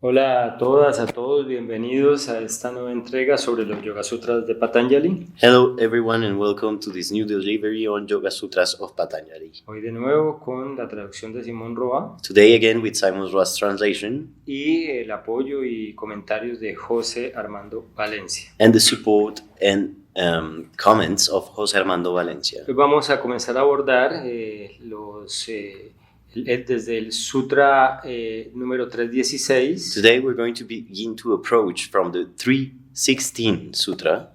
Hola a todas, a todos, bienvenidos a esta nueva entrega sobre los Yoga Sutras de Patanjali. Hello everyone and welcome to this new delivery on Yoga Sutras of Patanjali. Hoy de nuevo con la traducción de Simón Roa Today again with Simon Roas translation y el apoyo y comentarios de José Armando Valencia. and the support and comments of José Armando Valencia. Hoy vamos a comenzar a abordar desde el Sutra número 316. Today we're going to begin to approach from the 316 Sutra,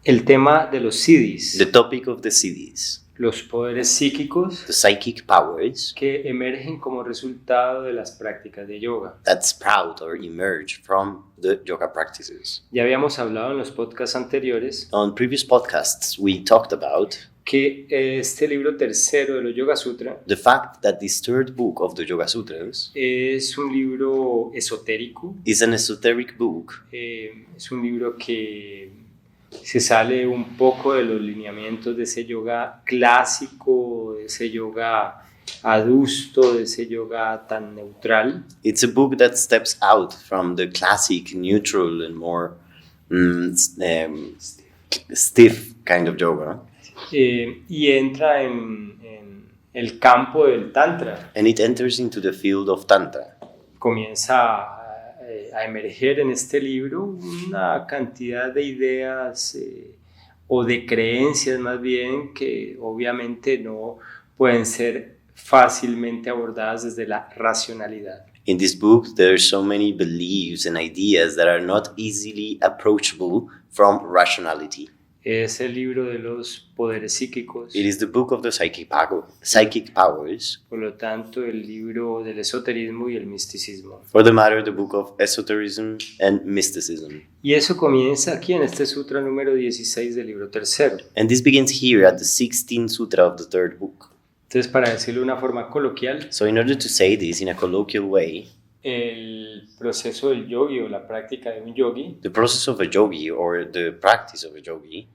El tema de los siddhis, the topic of the siddhis, los poderes psíquicos the psychic powers que emergen como resultado de las prácticas de yoga. that sprout or emerge from the yoga practices. Ya habíamos hablado en los podcasts anteriores On previous podcasts we talked about que este libro tercero de los Yoga Sutra the fact that this third book of the Yoga Sutras es un libro esotérico, is an esoteric book. es un libro que se sale un poco de los lineamientos de ese yoga clásico, de ese yoga adusto, de ese yoga tan neutral. It's a book that steps out from the classic, neutral, and more stiff kind of yoga, Y entra en el campo del Tantra. and it enters into the field of Tantra. Comienza a emerger en este libro una cantidad de ideas o de creencias más bien que obviamente no pueden ser fácilmente abordadas desde la racionalidad. In this book, there are so many beliefs and ideas that are not easily approachable from rationality. Es el libro de los poderes psíquicos, It is the book of the psychic powers, por lo tanto el libro del esoterismo y el misticismo. for the matter, the book of esotericism and mysticism. Y eso comienza aquí en este sutra número 16 del libro tercero. And this begins here at the 16th Sutra of the third book. Entonces, para decirlo de una forma coloquial, So in order to say this in a colloquial way, el proceso del yogi o la práctica de un yogi, the process of a yogi or the practice of a yogi,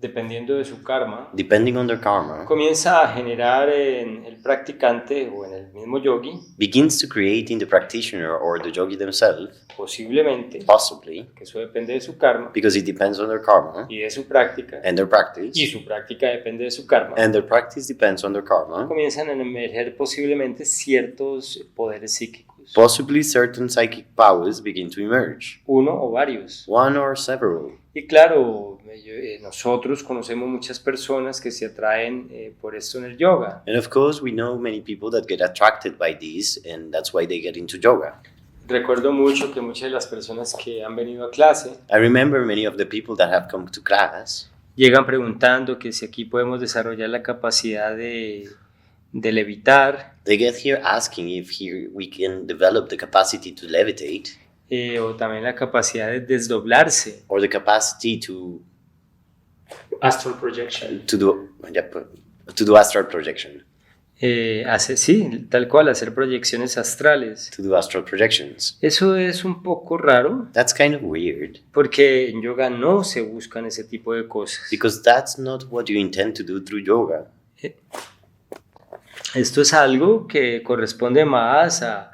dependiendo de su karma, depending on their karma, comienza a generar en el practicante o en el mismo yogi, begins to create in the practitioner or the yogi themselves, posiblemente, possibly, que eso depende de su karma because it depends on their karma y de su práctica, and their practice, y su práctica depende de su karma, and their practice depends on their karma, comienzan a emerger posiblemente ciertos poderes psíquicos, possibly certain psychic powers begin to emerge, uno o varios. one or several. Y claro, nosotros conocemos muchas personas que se atraen por esto en el yoga. And of course, we know many people that get attracted by this, and that's why they get into yoga. Recuerdo mucho que muchas de las personas que han venido a clase I remember many of the people that have come to class llegan preguntando que si aquí podemos desarrollar la capacidad de levitar they get here asking if here we can develop the capacity to levitate o también la capacidad de desdoblarse. or the capacity to Astral projection. do astral projection, Sí, tal cual, hacer proyecciones astrales. to do astral projections. Eso es un poco raro That's kind of weird porque en yoga no se buscan ese tipo de cosas. because that's not what you intend to do through yoga. Esto es algo que corresponde más a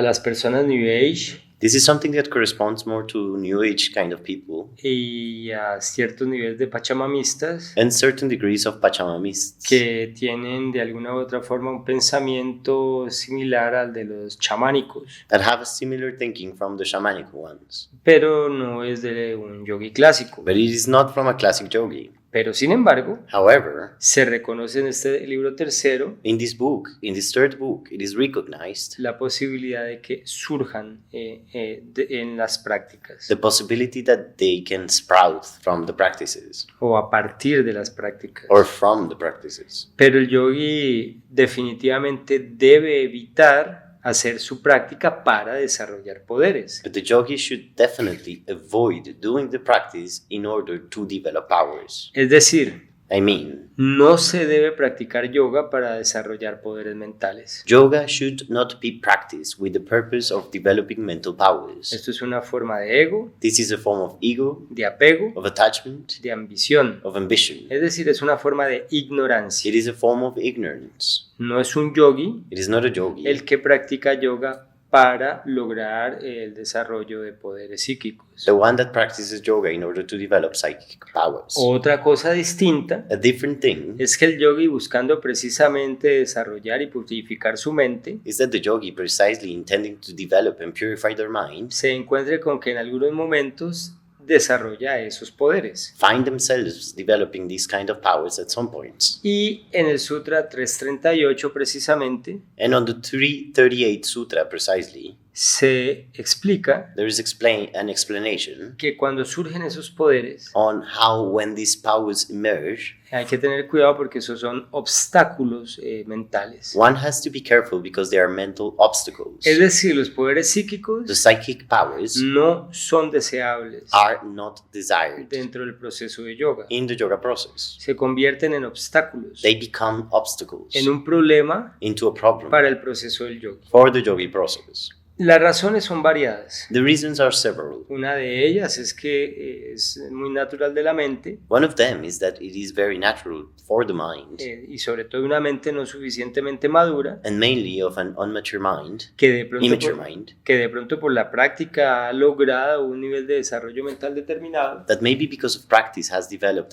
las personas New Age This is something that corresponds more to New Age kind of people y a ciertos niveles de pachamamistas and certain degrees of Pachamamists que tienen de alguna u otra forma un pensamiento similar al de los chamánicos, that have a similar thinking from the shamanic ones. pero no es de un yogi clásico. But it is not from a classic yogi. Pero sin embargo, However, se reconoce en este libro tercero in this book, in this third book, it is recognized la posibilidad de que surjan en las prácticas the possibility that they can sprout from the practices o a partir de las prácticas. or from the practices. Pero el yogi definitivamente debe evitar hacer su práctica para desarrollar poderes. But the yogi should definitely avoid doing the practice in order to develop powers. Es decir, I mean, no se debe practicar yoga para desarrollar poderes mentales. yoga should not be practiced with the purpose of developing mental powers. Esto es una forma de ego, This is a form of ego, de apego, of attachment, de ambición. of ambition. Es decir, es una forma de ignorancia. It is a form of ignorance. No es un yogi It is not a yogi el que practica yoga para lograr el desarrollo de poderes psíquicos. The one that practices yoga in order to develop psychic powers. Otra cosa distinta A different thing es que el yogi, buscando precisamente desarrollar y purificar su mente, is that the yogi, precisely intending to develop and purify their mind, se encuentre con que en algunos momentos desarrolla esos poderes. find themselves developing these kind of powers at some points. Y en el Sutra 338 precisamente And on the 338 Sutra precisely, se explica there is an explanation que cuando surgen esos poderes on how when these powers emerge, hay que tener cuidado porque esos son obstáculos mentales. one has to be careful because they are mental obstacles. Es decir, los poderes The psíquicos psychic powers no son deseables are not desired dentro del proceso de yoga. in the yoga process. Se convierten en obstáculos, They become obstacles en un problema into a problem para el proceso del yogi. for the yogi process. Las razones son variadas. The reasons are several. Una de ellas es que es muy natural de la mente One of them is that it is very natural for the mind, y sobre todo una mente no suficientemente madura and mainly of an immature mind, que de pronto immature que de pronto por la práctica ha logrado un nivel de desarrollo mental determinado, that maybe because of practice has developed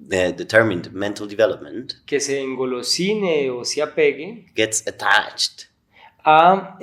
the determined mental development, que se engolosine o se apegue gets attached a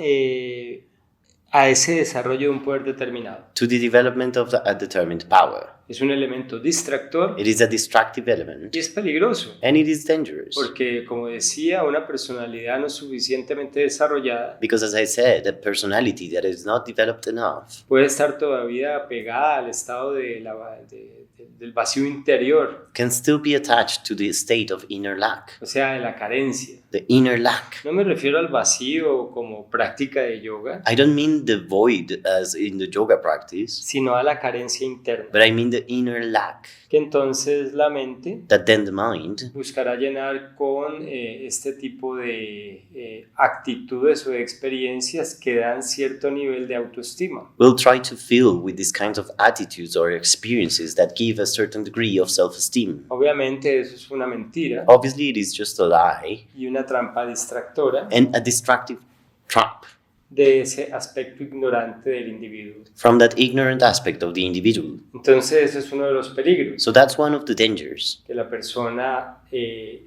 ese desarrollo de un poder determinado. to the development of a determined power. Es un elemento distractor It is a distractive element, y es peligroso, and it is dangerous. porque como decía, una personalidad no suficientemente desarrollada Because as I said, a personality that is not developed enough puede estar todavía pegada al estado del vacío interior, can still be attached to the state of inner lack, o sea, de la carencia. the inner lack. No me refiero al vacío como práctica de yoga, I don't mean the void as in the yoga practice, sino a la carencia interna, but I mean the inner lack que entonces la mente that then the mind buscará llenar con este tipo de actitudes o de experiencias que dan cierto nivel de autoestima. will try to fill with these kinds of attitudes or experiences that give a certain degree of self-esteem. Obviamente eso es una mentira Obviously, it is just a lie y una trampa distractora and a distractive trap de ese aspecto ignorante del individuo. from that ignorant aspect of the individual. Entonces eso es uno de los peligros, So that's one of the dangers, que la persona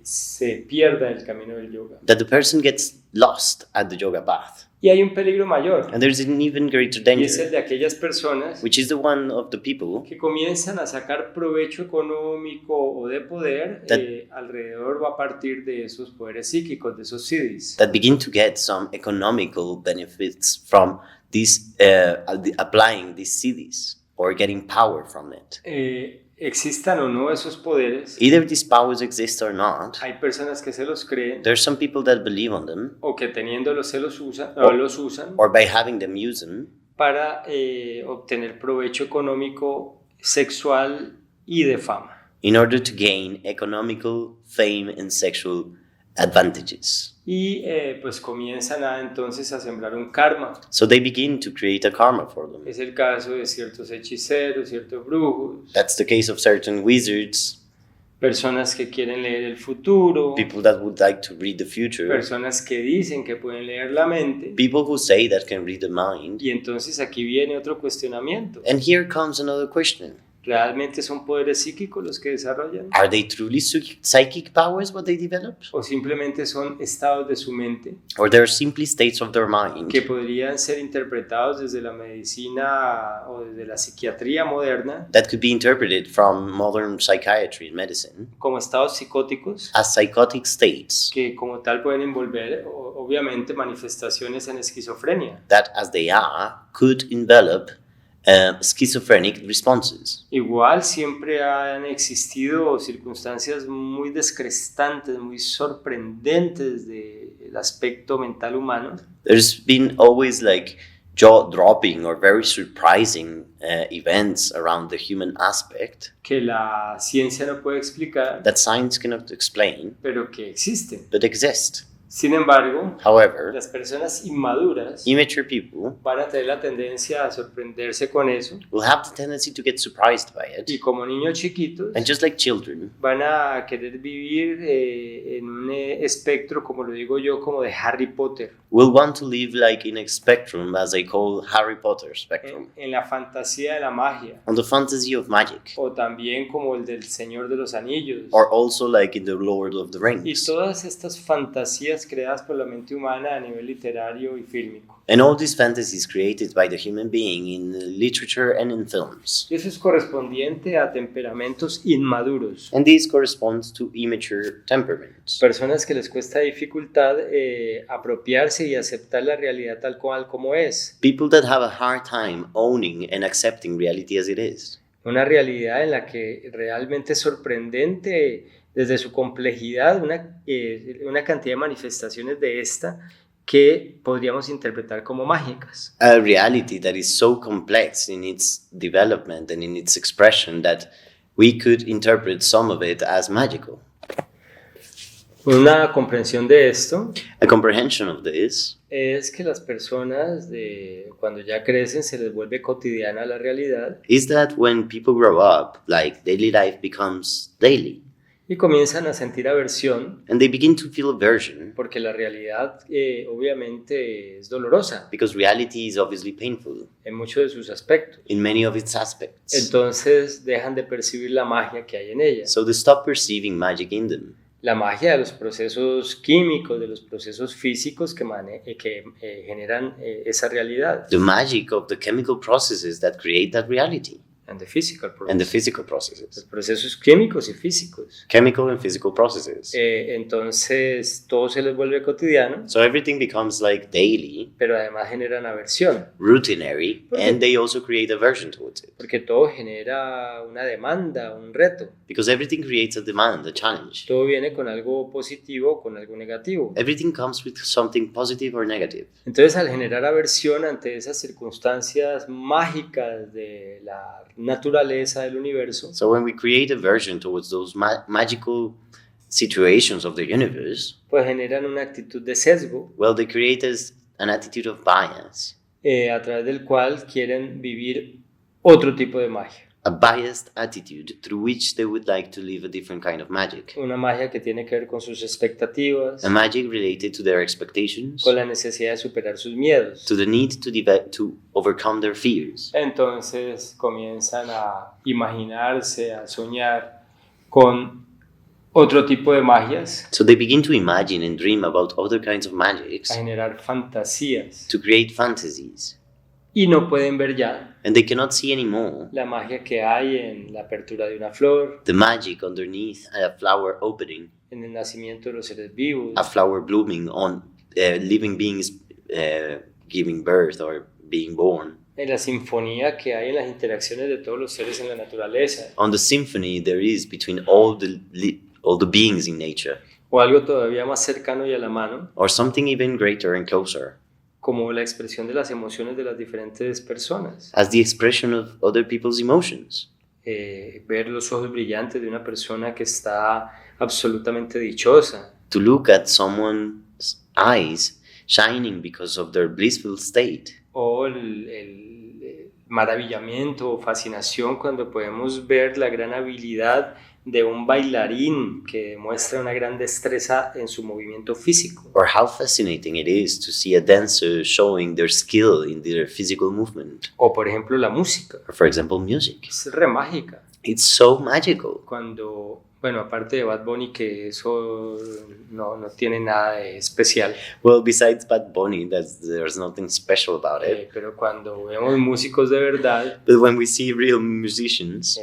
se pierda el camino del yoga. that the person gets lost at the yoga path. Y hay un peligro mayor, And there's an even greater y es el danger, de aquellas personas which is the one of the people que comienzan a sacar provecho económico o de poder alrededor o a partir de esos poderes psíquicos, de esos siddhis. that begin to get some economical benefits from this, applying these siddhis or getting power from it. Existan o no esos poderes, Either these powers exist or not, hay personas que se los creen there's some people that believe on them, o que teniéndolos se los usan o los usan or by having them use them para obtener provecho económico, sexual y de fama. in order to gain economical, fame, and sexual advantages. Y pues comienzan entonces a sembrar un karma. So they begin to create a karma for them. Es el caso de ciertos hechiceros, ciertos brujos, That's the case of certain wizards, personas que quieren leer el futuro, people that would like to read the future, personas que dicen que pueden leer la mente. people who say that can read the mind. Y entonces aquí viene otro cuestionamiento. And here comes another question. ¿Realmente son poderes psíquicos los que desarrollan? Are they truly psychic powers what they develop? ¿O simplemente son estados de su mente Or they're simply states of their mind que podrían ser interpretados desde la medicina o desde la psiquiatría moderna that could be interpreted from modern psychiatry and medicine como estados psicóticos as psychotic states que como tal pueden envolver obviamente manifestaciones en esquizofrenia? that, as they are, could envelop schizophrenic responses? Igual siempre han existido circunstancias muy descrestantes, muy sorprendentes del aspecto mental humano There's been always like jaw-dropping or very surprising events around the human aspect que la ciencia no puede explicar, that science cannot explain, pero que existen. but exist. Sin embargo, However, las personas inmaduras immature people van a tener la tendencia a sorprenderse con eso will have the tendency to get surprised by it. y como niños chiquitos And just like children, van a querer vivir en un espectro, como lo digo yo, como de Harry Potter. will want to live like in a spectrum, as I call Harry Potter spectrum, en la fantasía de la magia, on the fantasy of magic, o también como el del Señor de los Anillos, or also like in the Lord of the y Rings. todas estas fantasías creadas por la mente humana a nivel literario y fílmico. And all these fantasies created by the human being in literature and in films. Y eso es correspondiente a temperamentos inmaduros, And this corresponds to immature temperaments. personas que les cuesta dificultad apropiarse y aceptar la realidad tal cual como es. People that have a hard time owning and accepting reality as it is. Una realidad en la que realmente es sorprendente desde su complejidad, una cantidad de manifestaciones de esta que podríamos interpretar como mágicas. A reality that is so complex in its development and in its expression that we could interpret some of it as magical. Una comprensión de esto A comprehension of this es que las personas cuando ya crecen se les vuelve cotidiana la realidad is that when people grow up, like daily life becomes daily, y comienzan a sentir aversión and they begin to feel aversion porque la realidad obviamente es dolorosa because reality is obviously painful en muchos de sus aspectos. in many of its aspects. Entonces dejan de percibir la magia que hay en ella. So they stop perceiving magic in them. La magia de los procesos químicos, de los procesos físicos que generan esa realidad. The magic of the chemical processes that create that reality. And the physical process. And the physical Los processes. procesos químicos y físicos. Chemical and physical processes. Entonces todo se les vuelve cotidiano, So everything becomes like daily, pero además generan aversión, routinary, Okay. and they also create aversion towards it. porque todo genera una demanda, un reto. Because everything creates a demand, a challenge. Todo viene con algo positivo o con algo negativo. Everything comes with something positive or negative. Entonces, al generar aversión ante esas circunstancias mágicas de la naturaleza del universo, So when we create aversion towards those magical situations of the universe, pues generan una actitud de sesgo well, they create an attitude of bias, a través del cual quieren vivir otro tipo de magia. a biased attitude through which they would like to live a different kind of magic. Una magia que tiene que ver con sus expectativas, A magic related to their expectations, con la necesidad de superar sus miedos. to the need to overcome their fears. Entonces comienzan a imaginarse, a soñar con otro tipo de magias, So they begin to imagine and dream about other kinds of magics, a generar fantasías, to create fantasies. y no pueden ver ya And they cannot see anymore la magia que hay en la apertura de una flor, the magic underneath a flower opening, en el nacimiento de los seres vivos, a flower blooming on living beings giving birth or being born, en la sinfonía que hay en las interacciones de todos los seres en la naturaleza, on the symphony there is between all the beings in nature, o algo todavía más cercano y a la mano, or something even greater and closer, como la expresión de las emociones de las diferentes personas. as the expression of other people's emotions. Ver los ojos brillantes de una persona que está absolutamente dichosa, To look at someone's eyes shining because of their blissful state, o el maravillamiento o fascinación cuando podemos ver la gran habilidad de un bailarín que demuestra una gran destreza en su movimiento físico. or how fascinating it is to see a dancer showing their skill in their physical movement, O por ejemplo la música, or for example music. es re mágica. It's so magical. Cuando, bueno, aparte de Bad Bunny, que eso no tiene nada de especial, Well, besides Bad Bunny, there's nothing special about it. pero cuando vemos músicos de verdad, But when we see real musicians,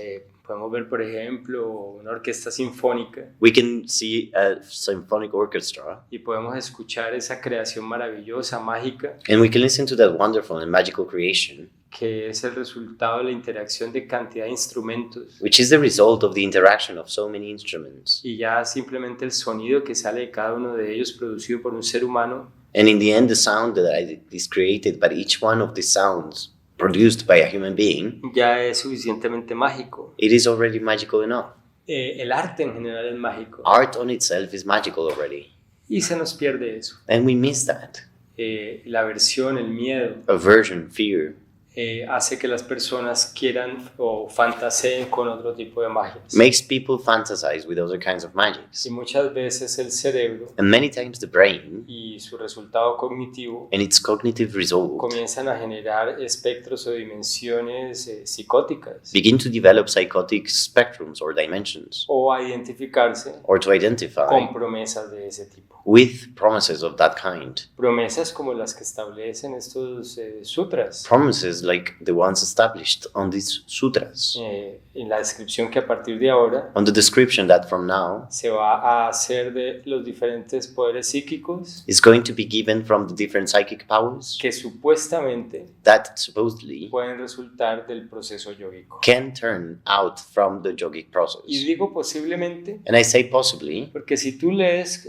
podemos ver, por ejemplo, una orquesta sinfónica we can see a symphonic orchestra, y podemos escuchar esa creación maravillosa, mágica, and we can listen to that wonderful and magical creation, que es el resultado de la interacción de cantidad de instrumentos which is the result of the interaction of so many instruments. y ya simplemente el sonido que sale de cada uno de ellos producido por un ser humano And in the end, the sound that is created by each one of these sounds produced by a human being, ya es suficientemente mágico. it is already magical enough. El arte en general es mágico Art on itself is magical already, y se nos pierde eso. and we miss that. La aversión, el miedo, Aversion, fear, hace que las personas quieran o fantaseen con otro tipo de magias. makes people fantasize with other kinds of magics. Y muchas veces el cerebro And many times the brain y su resultado cognitivo and its cognitive result comienzan a generar espectros o dimensiones psicóticas begin to develop psychotic spectrums or dimensions, o a identificarse or to identify con promesas de ese tipo. with promises of that kind. Promesas como las que establecen estos sutras. Promises like the ones established on these sutras. En la descripción que a partir de ahora On the description that from now se va a hacer de los diferentes poderes psíquicos is going to be given from the different psychic powers que supuestamente that supposedly pueden resultar del proceso yógico. can turn out from the yogic Y process. digo posiblemente And I say possibly porque si tú lees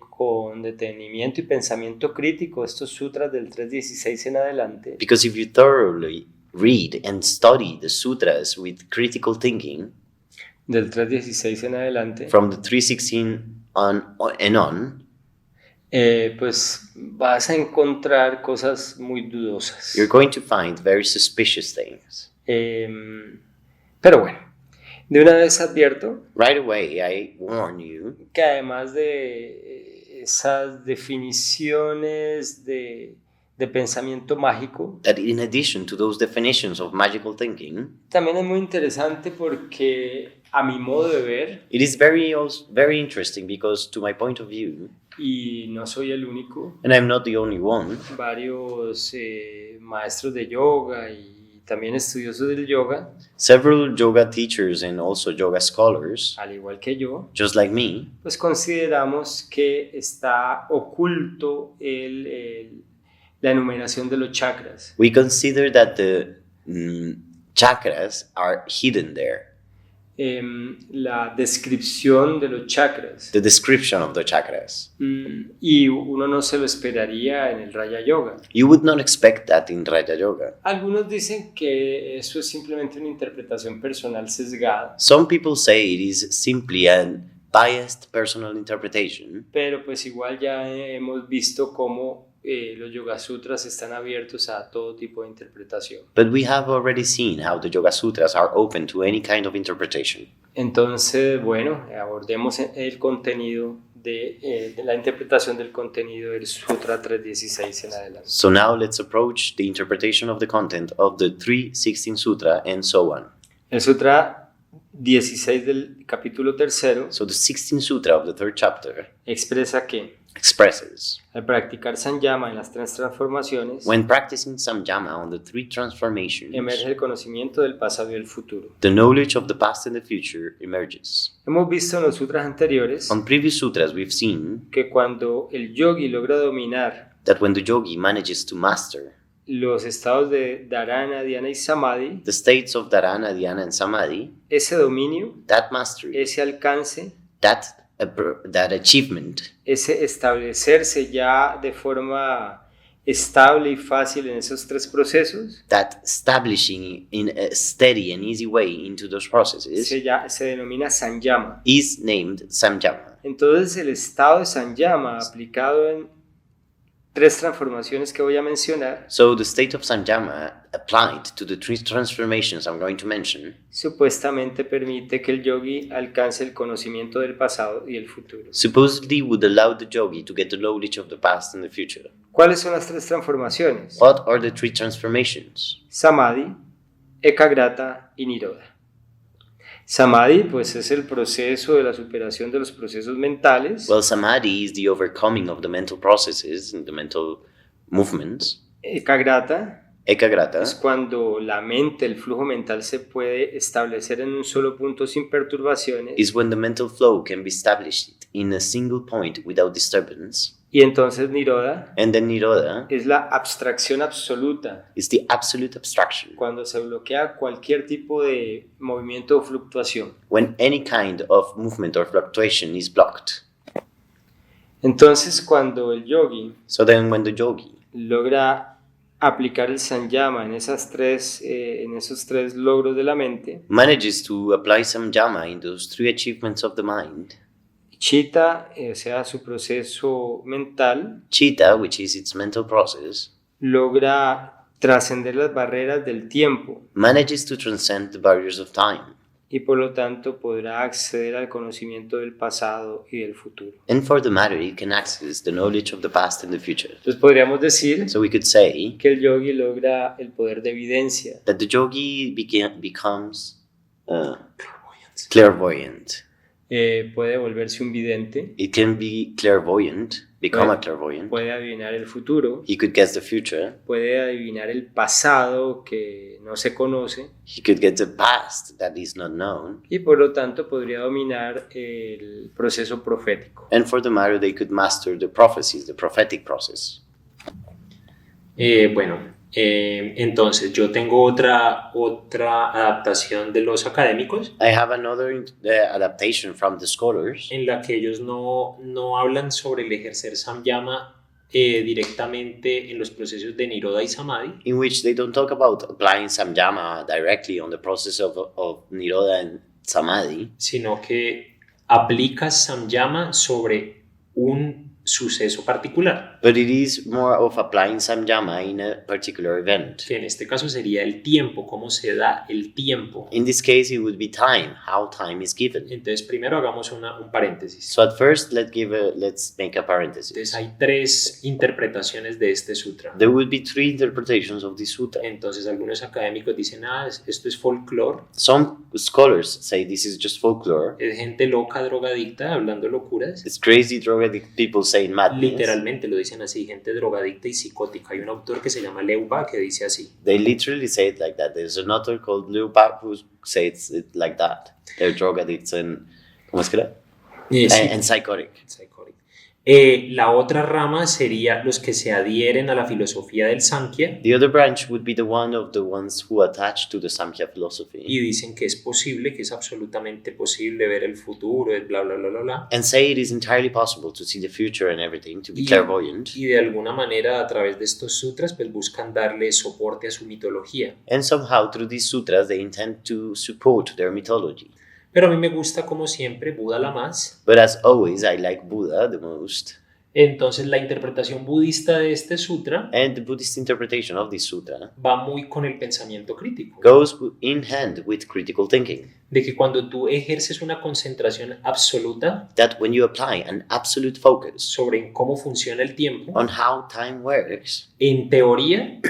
con detenimiento y pensamiento crítico estos sutras del 3.16 en adelante, because if you thoroughly read and study the sutras with critical thinking del 3.16 en adelante, from the 316 on and on, pues vas a encontrar cosas muy dudosas. you're going to find very suspicious things. Pero bueno, de una vez advierto Right away, I warn you que además de esas definiciones de pensamiento mágico, that in addition to those definitions of magical thinking, también es muy interesante porque a mi modo de ver, it is very interesting because to my point of view, y no soy el único, and I'm not the only one, varios maestros de yoga y también estudiosos del yoga, several yoga teachers and also yoga scholars, al igual que yo, just like me, pues consideramos que está oculto la enumeración de los chakras. we consider that the chakras are hidden there. La descripción de los chakras. The description of the chakras. Y uno no se lo esperaría en el Raya Yoga. You would not expect that in Raja Yoga. Algunos dicen que eso es simplemente una interpretación personal sesgada, Some people say it is simply an biased personal interpretation, pero pues igual ya hemos visto cómo los Yoga Sutras están abiertos a todo tipo de interpretación. but we have already seen how the Yoga Sutras are open to any kind of interpretation. Entonces, bueno, abordemos el contenido de la interpretación del contenido del Sutra 3.16 en adelante. So now let's approach the interpretation of the content of the 316 Sutra and so on. El Sutra 16 del capítulo 3 So the 16th Sutra of the third chapter expresa que expresses al practicar Sanyama en las tres transformaciones, when practicing Samyama on the three transformations, emerge el conocimiento del pasado y el futuro. the knowledge of the past and the future emerges. Hemos visto en los sutras anteriores On previous sutras, we've seen que cuando el yogi logra dominar that when the yogi manages to master los estados de Dharana, Dhyana y Samadhi, the states of Dharana, Dhyana, and Samadhi, ese dominio, that mastery, ese alcance, that achievement, ese establecerse ya de forma estable y fácil en esos tres procesos, that establishing in a steady and easy way into those processes se denomina Sanyama. is named Samyama. Entonces el estado de Sanyama aplicado en tres transformaciones que voy a mencionar, So the state of Samyama applied to the three transformations I'm going to mention supuestamente permite que el yogi alcance el conocimiento del pasado y el futuro. supposedly would allow the yogi to get the knowledge of the past and the future. ¿Cuáles son las tres transformaciones? What are the three transformations? Samadhi, Ekagrata y Nirodha. Samadhi, pues, es el proceso de la superación de los procesos mentales. Well, Samadhi is the overcoming of the mental processes and the mental movements. Ekagrata Ekagrata es cuando la mente, el flujo mental se puede establecer en un solo punto sin perturbaciones. is when the mental flow can be established in a single point without disturbance. Y entonces Nirodha And then Nirodha es la abstracción absoluta, is the absolute abstraction, cuando se bloquea cualquier tipo de movimiento o fluctuación. when any kind of movement or fluctuation is blocked. Entonces cuando el yogi So then when the yogi logra aplicar el Sanyama en esos tres logros de la mente, manages to apply Samyama in those three achievements of the mind, Chitta, o sea, su proceso mental, Chitta, which is its mental process, logra trascender las barreras del tiempo manages to transcend the barriers of time, y por lo tanto podrá acceder al conocimiento del pasado y del futuro. and for the matter, it can access the knowledge of the past and the future. Entonces podríamos decir So we could say que el yogi logra el poder de evidencia, that the yogi becomes clairvoyant. Puede volverse un vidente, It can be clairvoyant, become a clairvoyant. puede adivinar el futuro, He could guess the future. puede adivinar el pasado que no se conoce He could get the past that is not known. y por lo tanto podría dominar el proceso profético. And for the matter, they could master the prophecies, the prophetic process. Entonces yo tengo otra adaptación de los académicos I have another adaptation from the scholars en la que ellos no hablan sobre el ejercer samyama directamente en los procesos de Nirodha y Samadhi, in which they don't talk about applying samyama directly on the process of Nirodha and Samadhi, sino que aplicas samyama sobre un suceso particular, but it is more of applying samyama in a particular event. que en este caso sería el tiempo, cómo se da el tiempo. In this case, it would be time, how time is given. Entonces primero hagamos un paréntesis. So at first, let's make a parenthesis. Entonces hay tres interpretaciones de este sutra. There would be three interpretations of this sutra. Entonces algunos académicos dicen, esto es folclore, Some scholars say this is just folklore. es gente loca, drogadicta, hablando locuras. It's crazy drug addict people saying madness. Literalmente lo dicen así, gente drogadicta y psicótica. Hay un autor que se llama Leuba que dice así. They literally say it like that. There's an author called Liu Bak who says it like that. They're drug addicts and ¿cómo es que era? And psychotic. Psychotic. La otra rama sería los que se adhieren a la filosofía del Sankhya The other branch would be the one of the ones who attach to the Samkhya philosophy y dicen que es posible, que es absolutamente posible ver el futuro, es bla, bla, bla, bla, bla. and say it is entirely possible to see the future and everything, to be Y- clairvoyant. Y de alguna manera a través de estos sutras pues buscan darle soporte a su mitología. And somehow through these sutras they intend to support their mythology. Pero a mí me gusta como siempre Buda la más. But as always, I like Buddha the most. Entonces la interpretación budista de este sutra And the Buddhist interpretation of this sutra va muy con el pensamiento crítico. goes in hand with critical thinking. De que cuando tú ejerces una concentración absoluta That when you apply an absolute focus sobre en cómo funciona el tiempo, on how time works, en teoría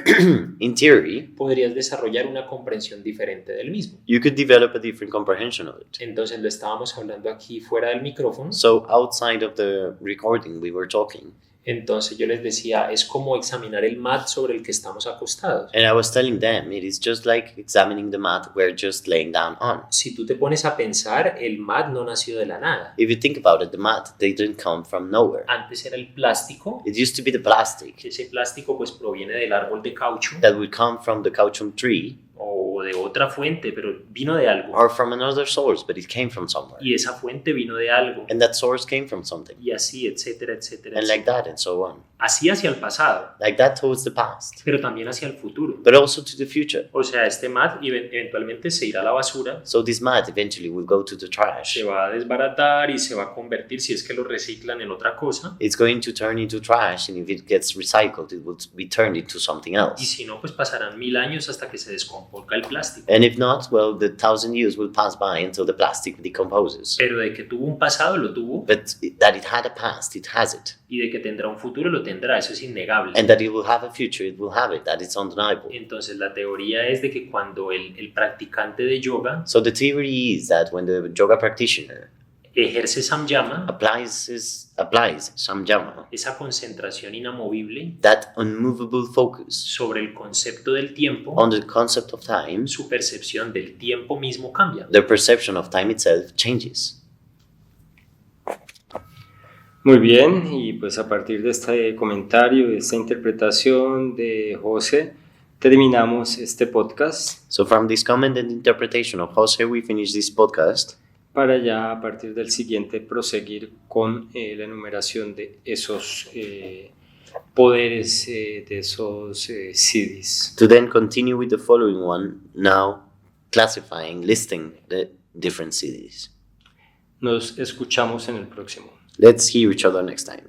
in theory, podrías desarrollar una comprensión diferente del mismo. you could develop a different comprehension of it. Entonces lo estábamos hablando aquí fuera del micrófono. So outside of the recording, we were talking, Entonces yo les decía, es como examinar el mat sobre el que estamos acostados. and I was telling them it is just like examining the mat we're just laying down on. Si tú te pones a pensar, el mat no nació de la nada. If you think about it, the mat, they didn't come from nowhere. Antes era el plástico. It used to be the plastic Ese plástico pues proviene del árbol de caucho that would come from the caoutchouc tree o de otra fuente, pero vino de algo. or from another source, but it came from somewhere. Y esa fuente vino de algo. And that source came from something. Y así, etcétera, etcétera. And like etcétera. that and so on. Así hacia el pasado, Like that towards the past, pero también hacia el futuro. but also to the future. O sea, este mat eventualmente se irá a la basura, So this mat eventually will go to the trash. se va a desbaratar y se va a convertir, si es que lo reciclan, en otra cosa. It's going to turn into trash, and if it gets recycled, it will be turned into something Y else. si no, pues pasarán 1000 años hasta que se descomponga el plástico. And if not, well, the 1,000 years will pass by until the plastic decomposes. Pero de que tuvo un pasado, lo tuvo. But that it had a past, it has it. Y de que tendrá un futuro, lo tendrá. Eso es innegable. And that it will have a future, it will have it. That it's undeniable. Entonces la teoría es de que cuando el practicante de yoga So the theory is that when the yoga practitioner ejerce samyama, applies samyama, esa concentración inamovible that unmovable focus sobre el concepto del tiempo, on the concept of time, su percepción del tiempo mismo cambia. the perception of time itself changes. Muy bien, y pues a partir de este comentario, de esta interpretación de José, terminamos este podcast So from this comment and interpretation of Jose, we finish this podcast para ya a partir del siguiente proseguir con la enumeración de esos poderes, de esos siddhis. to then continue with the following one, now classifying, listing the different cities. Nos escuchamos en el próximo. Let's hear each other next time.